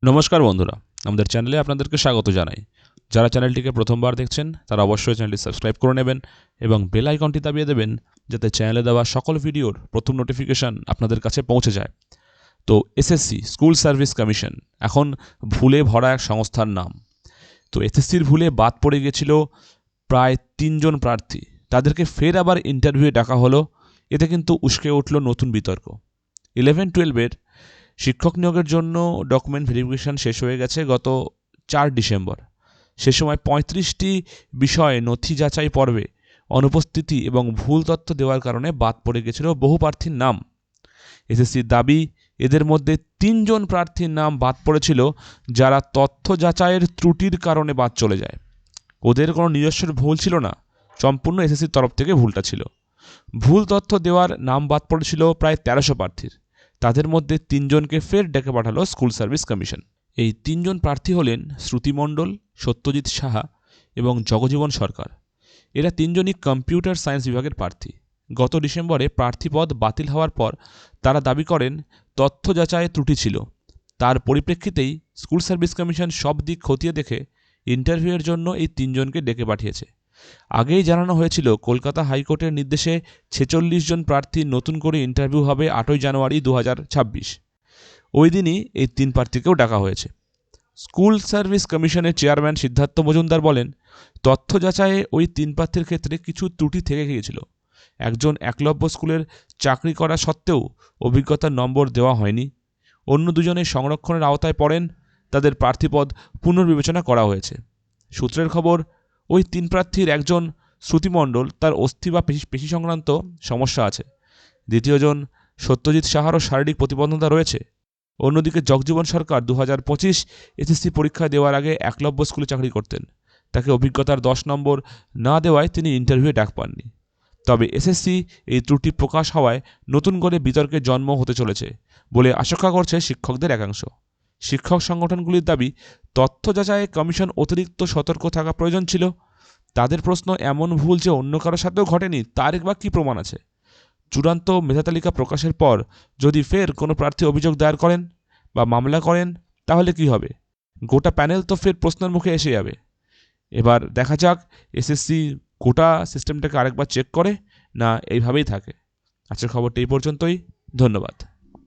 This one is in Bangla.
নমস্কার বন্ধুরা, আমাদের চ্যানেলে আপনাদেরকে স্বাগত জানাই। যারা চ্যানেলটিকে প্রথমবার দেখছেন তারা অবশ্যই চ্যানেলটি সাবস্ক্রাইব করে নেবেন এবং বেল আইকনটি দাবিয়ে দেবেন, যাতে চ্যানেলে দেওয়া সকল ভিডিওর প্রথম নোটিফিকেশান আপনাদের কাছে পৌঁছে যায়। তো এসএসসি স্কুল সার্ভিস কমিশন এখন ভুলে ভরা এক সংস্থার নাম। তো এসএসসির ভুলে বাদ পড়ে গিয়েছিল প্রায় ৩ জন প্রার্থী। তাদেরকে ফের আবার ইন্টারভিউয়ে ডাকা হলো। এতে কিন্তু উস্কে উঠল নতুন বিতর্ক। 11-12-এর শিক্ষক নিয়োগের জন্য ডকুমেন্ট ভেরিফিকেশান শেষ হয়ে গেছে গত 4 ডিসেম্বর। সে সময় ৩৫টি বিষয়ে নথি যাচাই পর্বে অনুপস্থিতি এবং ভুল তথ্য দেওয়ার কারণে বাদ পড়ে গেছিল বহু প্রার্থীর নাম। এসএসসির দাবি, এদের মধ্যে ৩ জন প্রার্থীর নাম বাদ পড়েছিল যারা তথ্য যাচাইয়ের ত্রুটির কারণে বাদ চলে যায়। ওদের কোনো নিজস্ব ভুল ছিল না, সম্পূর্ণ এসএসসির তরফ থেকে ভুলটা ছিল। ভুল তথ্য দেওয়ার নাম বাদ পড়েছিল প্রায় ১৩০০ প্রার্থীর। তাদের মধ্যে ৩ জনকে ফের ডেকে পাঠালো স্কুল সার্ভিস কমিশন। এই ৩ জন প্রার্থী হলেন শ্রুতি মণ্ডল, সত্যজিৎ সাহা এবং জগজীবন সরকার। এরা ৩ জনই কম্পিউটার সায়েন্স বিভাগের প্রার্থী। গত ডিসেম্বরে প্রার্থীপদ বাতিল হওয়ার পর তারা দাবি করেন তথ্য যাচাইয়ে ত্রুটি ছিল। তার পরিপ্রেক্ষিতেই স্কুল সার্ভিস কমিশন সব দিক খতিয়ে দেখে ইন্টারভিউয়ের জন্য এই ৩ জনকে ডেকে পাঠিয়েছে। আগেই জানানো হয়েছিল কলকাতা হাইকোর্টের নির্দেশে ৪৬ জন প্রার্থীর নতুন করে ইন্টারভিউ হবে ৮ই জানুয়ারি ২০২৬। ওই দিনই এই ৩ প্রার্থীকেও ডাকা হয়েছে। স্কুল সার্ভিস কমিশনের চেয়ারম্যান সিদ্ধার্থ মজুমদার বলেন, তথ্য যাচাইয়ে ওই ৩ প্রার্থীর ক্ষেত্রে কিছু ত্রুটি থেকে গিয়েছিল। একজন একলব্য স্কুলের চাকরি করা সত্ত্বেও অভিজ্ঞতার নম্বর দেওয়া হয়নি। অন্য ২জনের সংরক্ষণের আওতায় পড়েন, তাদের প্রার্থীপদ পুনর্বিবেচনা করা হয়েছে। সূত্রের খবর, ওই ৩ প্রার্থীর একজন শ্রুতিমণ্ডল, তার অস্থি বা পেশি সংক্রান্ত সমস্যা আছে। দ্বিতীয়জন সত্যজিৎ সাহারও শারীরিক প্রতিবন্ধকতা রয়েছে। অন্যদিকে জগজীবন সরকার ২০২৫ এসএসসি পরীক্ষা দেওয়ার আগে একলব্য স্কুলে চাকরি করতেন। তাকে অভিজ্ঞতার ১০ নম্বর না দেওয়ায় তিনি ইন্টারভিউয়ে ডাক পাননি। তবে এসএসসি এই ত্রুটি প্রকাশ হওয়ায় নতুন করে বিতর্কের জন্ম হতে চলেছে বলে আশঙ্কা করছে শিক্ষকদের একাংশ। শিক্ষক সংগঠনগুলির দাবি, তথ্য যাচাইয়ে কমিশন অতিরিক্ত সতর্ক থাকা প্রয়োজন ছিল। তাদের প্রশ্ন, এমন ভুল যে অন্য কারোর সাথেও ঘটেনি তার বা কী প্রমাণ আছে? চূড়ান্ত মেধাতালিকা প্রকাশের পর যদি ফের কোনো প্রার্থী অভিযোগ দায়ের করেন বা মামলা করেন, তাহলে কি হবে? গোটা প্যানেল তো ফের প্রশ্নের মুখে এসে যাবে। এবার দেখা যাক এসএসসি গোটা সিস্টেমটাকে আরেকবার চেক করে না এইভাবেই থাকে। আজকের খবরটি এই পর্যন্তই। ধন্যবাদ।